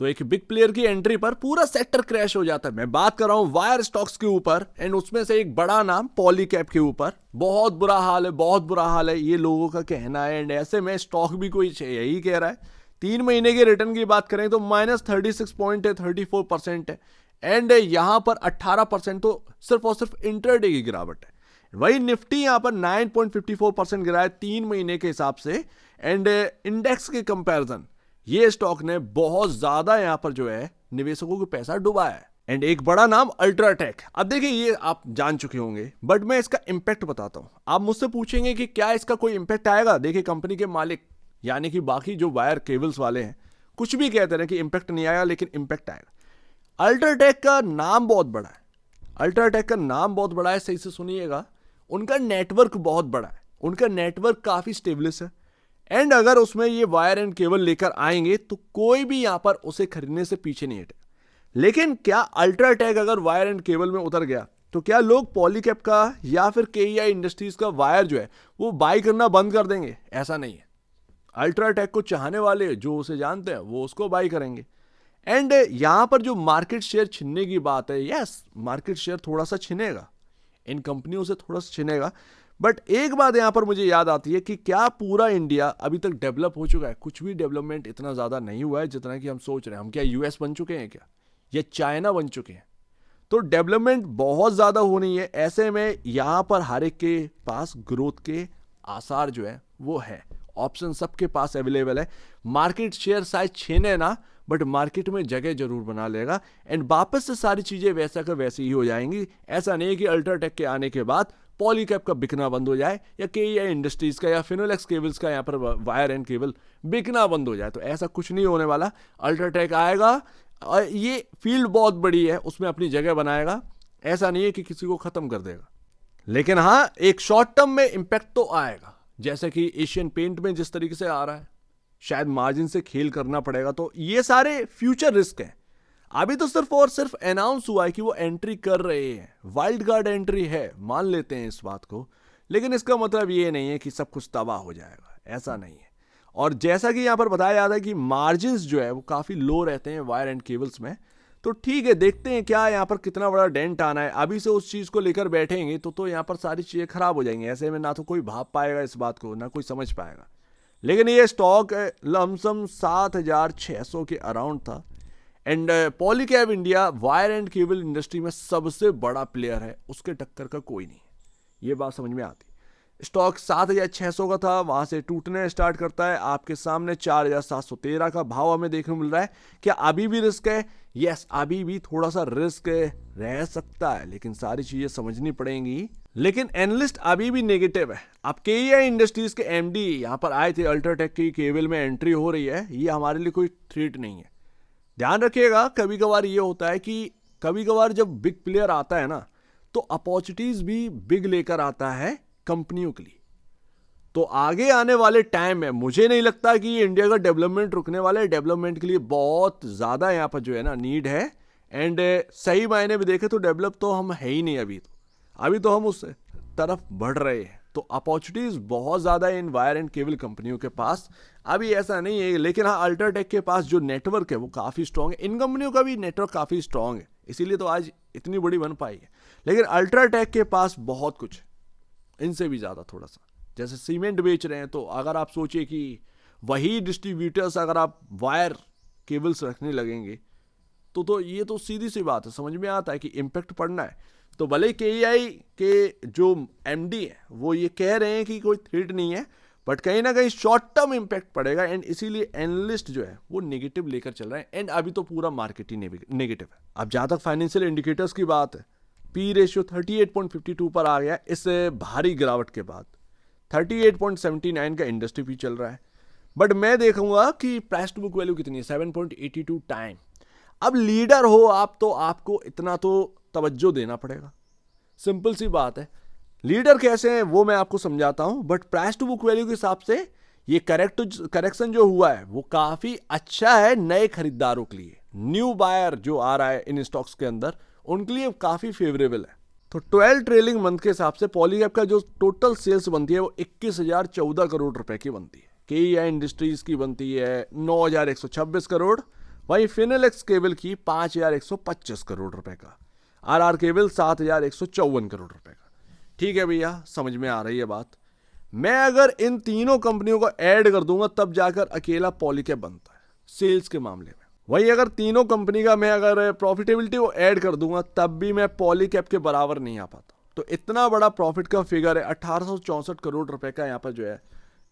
तो एक big player की एंट्री पर पूरा सेक्टर क्रैश हो जाता है। मैं बात कर रहा हूं वायर स्टॉक्स के ऊपर, एंड उसमें से एक बड़ा नाम पॉलीकैब के ऊपर। बहुत बुरा हाल है, बहुत बुरा हाल है, ये लोगों का कहना है। एंड ऐसे में स्टॉक भी कोई यही कह रहा है। 3 महीने के रिटर्न की बात करें तो -36 पॉइंट है, 34% है। एंड यहां पर 18% तो सिर्फ और सिर्फ इंटरडे की गिरावट है। वही निफ्टी यहां पर 9.54% गिरा है 3 महीने के हिसाब से। एंड इंडेक्स के कंपैरिजन ये स्टॉक ने बहुत ज्यादा यहां पर जो है निवेशकों को पैसा डुबाया है। एंड एक बड़ा नाम अल्ट्राटेक। अब देखिए ये आप जान चुके होंगे, बट मैं इसका इंपैक्ट बताता हूं। आप मुझसे पूछेंगे कि क्या इसका कोई इंपैक्ट आएगा। देखिए कंपनी के मालिक यानी कि बाकी जो वायर केबल्स वाले हैं कुछ भी कहते रहे कि इंपैक्ट नहीं आएगा, लेकिन इंपैक्ट आएगा। अल्ट्राटेक का नाम बहुत बड़ा है, अल्ट्राटेक का नाम बहुत बड़ा है, सही से सुनिएगा। उनका नेटवर्क बहुत बड़ा है, उनका नेटवर्क काफी स्टेबलिश है। एंड अगर उसमें ये वायर एंड केबल लेकर आएंगे तो कोई भी यहां पर उसे खरीदने से पीछे नहीं हटेगा। लेकिन क्या अल्ट्राटेक अगर वायर एंड केबल में उतर गया तो क्या लोग पॉलीकैब का या फिर केईआई इंडस्ट्रीज का वायर जो है वो बाई करना बंद कर देंगे? ऐसा नहीं है। अल्ट्राटेक को चाहने वाले जो उसे जानते हैं वो उसको बाई करेंगे। एंड यहां पर जो मार्केट शेयर छीनने की बात है, यस मार्केट शेयर थोड़ा सा छिनेगा, इन कंपनियों से थोड़ा सा छिनेगा। बट एक बात यहां पर मुझे याद आती है कि क्या पूरा इंडिया अभी तक डेवलप हो चुका है? कुछ भी डेवलपमेंट इतना ज्यादा नहीं हुआ है जितना कि हम सोच रहे हैं। हम क्या यूएस बन चुके हैं क्या, या चाइना बन चुके हैं? तो डेवलपमेंट बहुत ज्यादा होनी है। ऐसे में यहां पर हर एक के पास ग्रोथ के आसार जो है वो है, ऑप्शन सबके पास अवेलेबल है। मार्केट शेयर शायद छीने ना, बट मार्केट में जगह जरूर बना लेगा। एंड वापस से सारी चीजें वैसा का वैसी ही हो जाएंगी। ऐसा नहीं है कि अल्ट्राटेक के आने के बाद पॉलीकैब का बिकना बंद हो जाए, या केईआई इंडस्ट्रीज का या फिनोलेक्स केबल्स का यहाँ पर वायर एंड केबल बिकना बंद हो जाए। तो ऐसा कुछ नहीं होने वाला। अल्ट्राटेक आएगा, ये फील्ड बहुत बड़ी है, उसमें अपनी जगह बनाएगा। ऐसा नहीं है कि किसी को खत्म कर देगा। लेकिन हाँ, एक शॉर्ट टर्म में इंपैक्ट तो आएगा, जैसे कि एशियन पेंट में जिस तरीके से आ रहा है। शायद मार्जिन से खेल करना पड़ेगा। तो ये सारे फ्यूचर रिस्क हैं। अभी तो सिर्फ और सिर्फ अनाउंस हुआ है कि वो एंट्री कर रहे हैं, वाइल्ड कार्ड एंट्री है, मान लेते हैं इस बात को। लेकिन इसका मतलब ये नहीं है कि सब कुछ तबाह हो जाएगा, ऐसा नहीं है। और जैसा कि यहां पर बताया जाता है कि मार्जिन जो है वो काफी लो रहते हैं वायर एंड केबल्स में। तो ठीक है, देखते हैं क्या यहाँ पर कितना बड़ा डेंट आना है। अभी से उस चीज को लेकर बैठेंगे तो यहाँ पर सारी चीजें खराब हो जाएंगी। ऐसे में ना तो कोई भाप पाएगा इस बात को, ना कोई समझ पाएगा। लेकिन ये स्टॉक लमसम 7,600 के अराउंड था। And Polycab India wire and cable industry में सबसे बड़ा प्लेयर है, उसके टक्कर का कोई नहीं है। ये बात समझ में आती। स्टॉक 7,600 का था, वहां से टूटने स्टार्ट करता है। आपके सामने 4,713 का भाव हमें देखने को मिल रहा है। क्या अभी भी रिस्क है? यस, अभी भी थोड़ा सा रिस्क रह सकता है, लेकिन सारी चीजें समझनी पड़ेंगी। लेकिन एनालिस्ट अभी भी नेगेटिव है। अब केईआई इंडस्ट्रीज के एमडी यहां पर आए थे, अल्ट्राटेक की केबल में एंट्री हो रही है, ये हमारे लिए कोई थ्रेट नहीं है। ध्यान रखिएगा, कभी कभार ये होता है कि कभी कभार जब बिग प्लेयर आता है ना, तो अपॉर्चुनिटीज भी बिग लेकर आता है कंपनियों के लिए। तो आगे आने वाले टाइम में मुझे नहीं लगता कि इंडिया का डेवलपमेंट रुकने वाला है। डेवलपमेंट के लिए बहुत ज्यादा यहाँ पर जो है ना नीड है। एंड सही मायने में देखें तो डेवलप तो हम है ही नहीं अभी तो हम उस तरफ बढ़ रहे हैं। तो अपॉर्चुनिटीज बहुत ज्यादा है इन वायर एंड केबल कंपनियों के पास। अभी ऐसा नहीं है, लेकिन हाँ, अल्ट्राटेक के पास जो नेटवर्क है वो काफी स्ट्रांग है। इन कंपनियों का भी नेटवर्क काफी स्ट्रांग है, इसीलिए तो आज इतनी बड़ी बन पाई है। लेकिन अल्ट्राटेक के पास बहुत कुछ है, इनसे भी ज्यादा थोड़ा सा। जैसे सीमेंट बेच रहे हैं, तो अगर आप सोचिए कि वही डिस्ट्रीब्यूटर्स अगर आप वायर केबल्स रखने लगेंगे तो ये तो सीधी सी बात है, समझ में आता है कि इम्पैक्ट पड़ना है। तो भले केईआई के जो एमडी है वो ये कह रहे हैं कि कोई थ्रेट नहीं है, बट कहीं ना कहीं शॉर्ट टर्म इम्पैक्ट पड़ेगा। एंड इसीलिए एनालिस्ट जो है वो नेगेटिव लेकर चल रहे हैं। एंड अभी तो पूरा मार्केट ही नेगेटिव है। अब जहां तक फाइनेंशियल इंडिकेटर्स की बात है, पी रेशियो 38.52 पर आ गया इस भारी गिरावट के बाद। 38.79 का इंडस्ट्री भी चल रहा है। बट मैं देखूंगा कि प्राइस टू बुक वैल्यू कितनी है, 7.82 टाइम। अब लीडर हो आप तो आपको इतना तो तवज्जो देना पड़ेगा, सिंपल सी बात है। लीडर कैसे हैं वो मैं आपको समझाता हूं। But price to book value के हिसाब से ये करेक्शन जो हुआ है वो काफी अच्छा है नए खरीदारों के लिए। न्यू बायर जो आ रहा है इन स्टॉक्स के अंदर, उनके लिए काफी फेवरेबल है। तो 12 ट्रेलिंग मंथ के हिसाब से पॉलीकैब का जो टोटल सेल्स बनती है वो 21,014 करोड़ रुपए की बनती है। केईआई इंडस्ट्रीज की बनती है 9,126 करोड़, वहीं फिनोलेक्स केबल की 5,125 करोड़ रुपए का, आरआर केबल 7,154 करोड़ रुपए का। ठीक है भैया, समझ में आ रही है बात। मैं अगर इन तीनों कंपनियों को ऐड कर दूंगा तब जाकर अकेला पॉलीकैब बनता है सेल्स के मामले में। वहीं अगर तीनों कंपनी का मैं अगर प्रॉफिटेबिलिटी को ऐड कर दूंगा तब भी मैं पॉलीकैब के बराबर नहीं आ पाता। तो इतना बड़ा प्रॉफिट का फिगर है, 1864 करोड़ रुपए का यहाँ पर जो है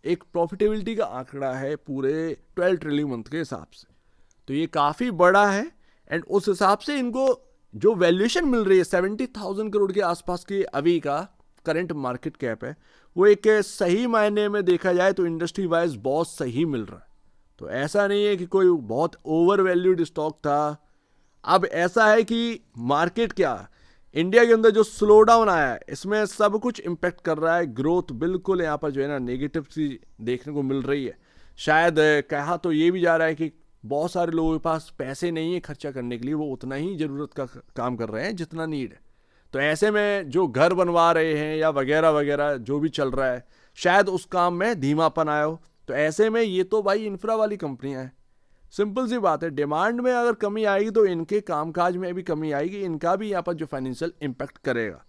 एक प्रॉफिटेबिलिटी का आंकड़ा है पूरे 12 ट्रिलियन मंथ के हिसाब से। तो ये काफ़ी बड़ा है एंड उस हिसाब से इनको जो वैल्यूएशन मिल रही है 70,000 करोड़ के आसपास की अभी का करंट मार्केट कैप है, वो एक सही मायने में देखा जाए तो इंडस्ट्री वाइज बहुत सही मिल रहा है। तो ऐसा नहीं है कि कोई बहुत ओवर वैल्यूड स्टॉक था। अब ऐसा है कि मार्केट क्या, इंडिया के अंदर जो स्लो डाउन आया है इसमें सब कुछ इम्पेक्ट कर रहा है। ग्रोथ बिल्कुल यहाँ पर जो है ना नेगेटिव सी देखने को मिल रही है। शायद कहा तो ये भी जा रहा है कि बहुत सारे लोगों के पास पैसे नहीं है खर्चा करने के लिए, वो उतना ही ज़रूरत का काम कर रहे हैं जितना नीड है। तो ऐसे में जो घर बनवा रहे हैं या वगैरह वगैरह जो भी चल रहा है, शायद उस काम में धीमापन आया हो। तो ऐसे में ये तो भाई इंफ्रा वाली कंपनियां हैं, सिंपल सी बात है। डिमांड में अगर कमी आएगी तो इनके कामकाज में भी कमी आएगी, इनका भी यहाँ पर जो फाइनेंशियल इम्पैक्ट करेगा।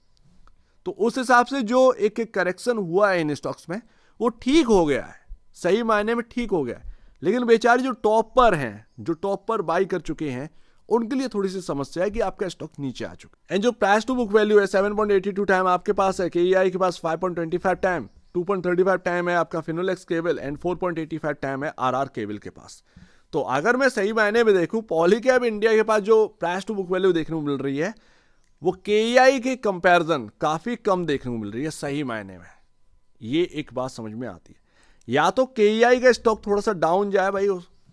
तो उस हिसाब से जो एक करेक्शन हुआ है इन स्टॉक्स में वो ठीक हो गया है, सही मायने में ठीक हो गया है। लेकिन बेचारे जो टॉप पर हैं, जो टॉप पर बाई कर चुके हैं, उनके लिए थोड़ी सी समस्या है कि आपका स्टॉक नीचे आ चुका है। एंड जो प्राइस टू बुक वैल्यू है 7.82 टाइम आपके पास है, केईआई के पास 5.25 टाइम, 2.35 टाइम है आपका फिनोलेक्स केबल एंड 4.85 टाइम है आरआर केबल के पास। तो अगर मैं सही मायने में देखूं, पॉलीकैब इंडिया के पास जो प्राइस टू बुक वैल्यू देखने को मिल रही है वो केईआई के कंपैरिजन काफ़ी कम देखने को मिल रही है सही मायने में। ये एक बात समझ में आती है, या तो केईआई का स्टॉक थोड़ा सा डाउन जाए भाई,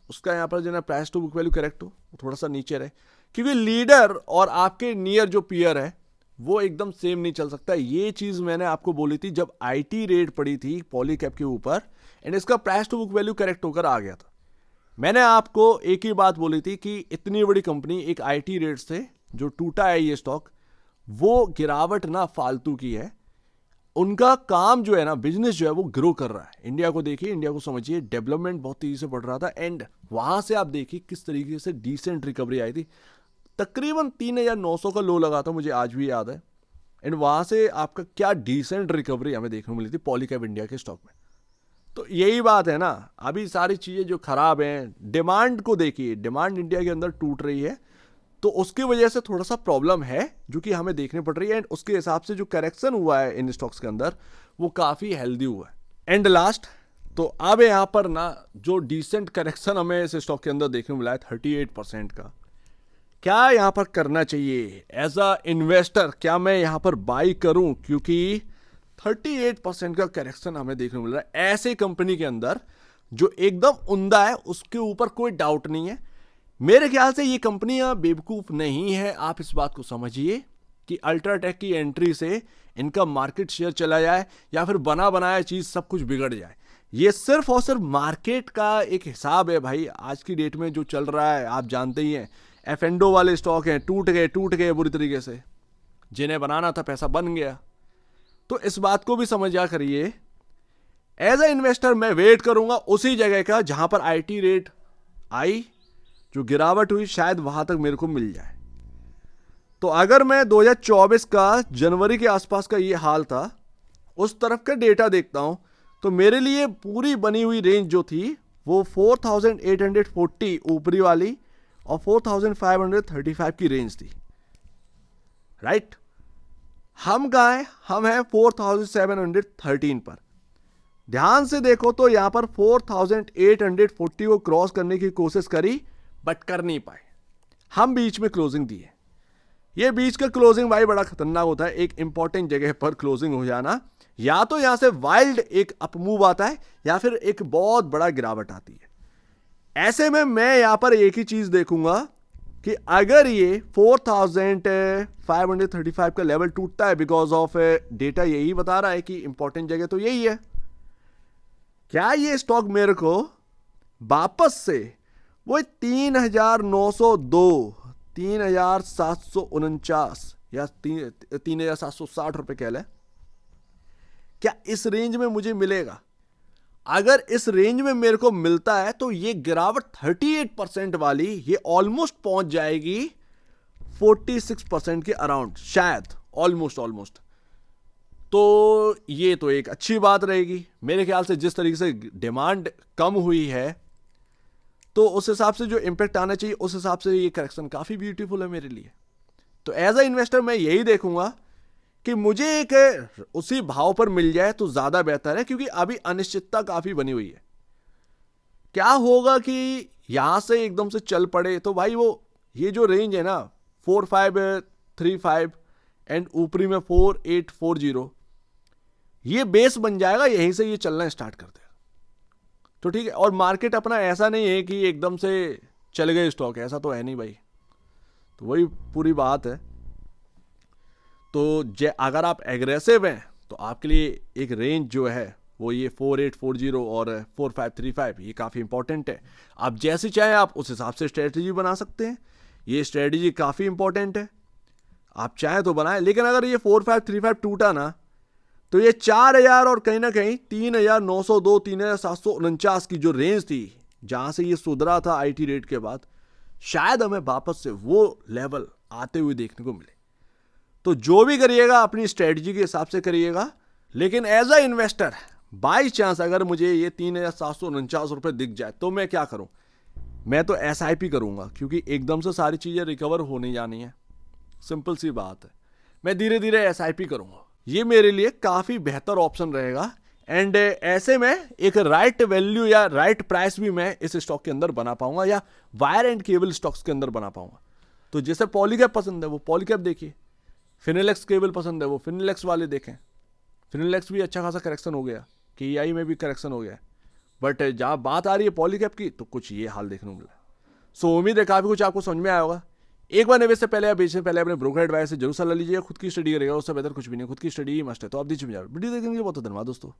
उसका यहाँ पर जो है price to book value correct हो, थोड़ा सा नीचे रहे, क्योंकि लीडर और आपके नियर जो पीयर है वो एकदम सेम नहीं चल सकता। ये चीज़ मैंने आपको बोली थी जब आईटी रेट पड़ी थी पॉलीकैब के ऊपर एंड इसका price to book value correct होकर आ गया था। मैंने आपको एक ही बात बोली थी कि इतनी बड़ी कंपनी एक आईटी रेट से जो टूटा है ये स्टॉक, वो गिरावट ना फालतू की है। उनका काम जो है ना, बिजनेस जो है वो ग्रो कर रहा है। इंडिया को देखिए, इंडिया को समझिए, डेवलपमेंट बहुत तेजी से बढ़ रहा था एंड वहां से आप देखिए किस तरीके से डिसेंट रिकवरी आई थी। तकरीबन 3,900 का लो लगा था, मुझे आज भी याद है। एंड वहां से आपका क्या डिसेंट रिकवरी हमें देखने को मिली थी पॉलीकैब इंडिया के स्टॉक में। तो यही बात है ना, अभी सारी चीज़ें जो खराब हैं, डिमांड को देखिए, डिमांड इंडिया के अंदर टूट रही है, तो उसकी वजह से थोड़ा सा प्रॉब्लम है जो कि हमें देखने पड़ रही है। एंड उसके हिसाब से जो करेक्शन हुआ है इन स्टॉक्स के अंदर वो काफ़ी हेल्दी हुआ है। एंड लास्ट, तो अब यहाँ पर ना जो डिसेंट करेक्शन हमें इस स्टॉक के अंदर देखने को मिला है 38% का, क्या यहाँ पर करना चाहिए एज अ इन्वेस्टर? क्या मैं यहाँ पर बाई करूँ? क्योंकि 38% का करेक्शन हमें देखने को मिल रहा है ऐसे कंपनी के अंदर जो एकदम उम्दा है, उसके ऊपर कोई डाउट नहीं है। मेरे ख्याल से ये कंपनियां बेवकूफ़ नहीं है। आप इस बात को समझिए कि अल्ट्राटेक की एंट्री से इनका मार्केट शेयर चला जाए या फिर बना बनाया चीज़ सब कुछ बिगड़ जाए। ये सिर्फ और सिर्फ मार्केट का एक हिसाब है भाई। आज की डेट में जो चल रहा है आप जानते ही हैं, एफएनडो वाले स्टॉक हैं, टूट गए बुरी तरीके से, जिन्हें बनाना था पैसा बन गया। तो इस बात को भी समझा करिए। एज अ इन्वेस्टर मैं वेट करूंगा उसी जगह का जहां पर आईटी रेट आई, जो गिरावट हुई शायद वहां तक मेरे को मिल जाए। तो अगर मैं 2024 का जनवरी के आसपास का ये हाल था, उस तरफ का डेटा देखता हूं, तो मेरे लिए पूरी बनी हुई रेंज जो थी वो 4,840 ऊपरी वाली और 4,535 की रेंज थी, राइट। हम कहाँ हैं? हम हैं 4,713 पर। ध्यान से देखो तो यहां पर 4,840 को क्रॉस करने की कोशिश करी बट कर नहीं पाए। हम बीच में क्लोजिंग दी है। ये बीच का क्लोजिंग भाई बड़ा खतरनाक होता है। एक इंपॉर्टेंट जगह पर क्लोजिंग हो जाना, या तो यहां से वाइल्ड एक अपमूव आता है या फिर एक बहुत बड़ा गिरावट आती है। ऐसे में मैं यहां पर एक ही चीज देखूंगा कि अगर ये 4,535 का लेवल टूटता है, बिकॉज ऑफ डेटा यही बता रहा है कि इंपॉर्टेंट जगह तो यही है, क्या ये स्टॉक मेरे को वापस से वो 3,902, 3,749 या 3,760 रुपए कह लें, क्या इस रेंज में मुझे मिलेगा? अगर इस रेंज में मेरे को मिलता है तो ये गिरावट 38% वाली ये ऑलमोस्ट पहुंच जाएगी 46% के अराउंड, शायद ऑलमोस्ट। तो ये तो एक अच्छी बात रहेगी मेरे ख्याल से। जिस तरीके से डिमांड कम हुई है तो उस हिसाब से जो इंपैक्ट आना चाहिए उस हिसाब से ये करेक्शन काफी ब्यूटीफुल है मेरे लिए। तो एज अ इन्वेस्टर मैं यही देखूंगा कि मुझे एक उसी भाव पर मिल जाए तो ज्यादा बेहतर है, क्योंकि अभी अनिश्चितता काफी बनी हुई है। क्या होगा कि यहां से एकदम से चल पड़े तो भाई वो ये जो रेंज है ना 4535 एंड ऊपरी में 4840, ये बेस बन जाएगा, यहीं से ये चलना स्टार्ट कर देगा। तो ठीक है, और मार्केट अपना ऐसा नहीं है कि एकदम से चल गए स्टॉक, ऐसा तो है नहीं भाई। तो वही पूरी बात है। तो अगर आप एग्रेसिव हैं तो आपके लिए एक रेंज जो है वो ये 4840 और 4535 ये काफ़ी इंपॉर्टेंट है। आप जैसे चाहें आप उस हिसाब से स्ट्रेटजी बना सकते हैं, ये स्ट्रेटजी काफ़ी इंपॉर्टेंट है, आप चाहें तो बनाएं। लेकिन अगर ये 4535 टूटा ना तो ये 4000 और कहीं ना कहीं 3902 3749 की जो रेंज थी जहां से ये सुधरा था आईटी रेट के बाद, शायद हमें वापस से वो लेवल आते हुए देखने को मिले। तो जो भी करिएगा अपनी स्ट्रेटजी के हिसाब से करिएगा। लेकिन as a investor by chance अगर मुझे ये 3749 रुपये दिख जाए तो मैं क्या करूं? मैं तो SIP करूंगा, क्योंकि एकदम से सारी चीजें रिकवर होने जानी है, सिंपल सी बात है। मैं धीरे धीरे SIP करूंगा, ये मेरे लिए काफी बेहतर ऑप्शन रहेगा। एंड ऐसे में एक राइट वैल्यू या राइट प्राइस भी मैं इस स्टॉक के अंदर बना पाऊंगा या वायर एंड केबल स्टॉक्स के अंदर बना पाऊंगा। तो जैसे पॉलीकैप पसंद है वो पॉलीकैप देखिए, फिनोलेक्स केबल पसंद है वो फिनोलेक्स वाले देखें। फिनोलेक्स भी अच्छा खासा करेक्शन हो गया, KEI में भी करेक्शन हो गया, बट जहां बात आ रही है पॉलीकैप की तो कुछ ये हाल देखने को मिला। सो उम्मीद है काफी कुछ आपको समझ में आया होगा। एक बार निवेश से पहले या बेचने से पहले अपने ब्रोकर एडवाइस से जरूर सलाह लीजिएगा। खुद की स्टडी करेगा, उससे बेहतर कुछ भी नहीं, खुद की स्टडी ही मस्ट है। तो आप दीजिए वीडियो देखने के लिए बहुत धन्यवाद दोस्तों।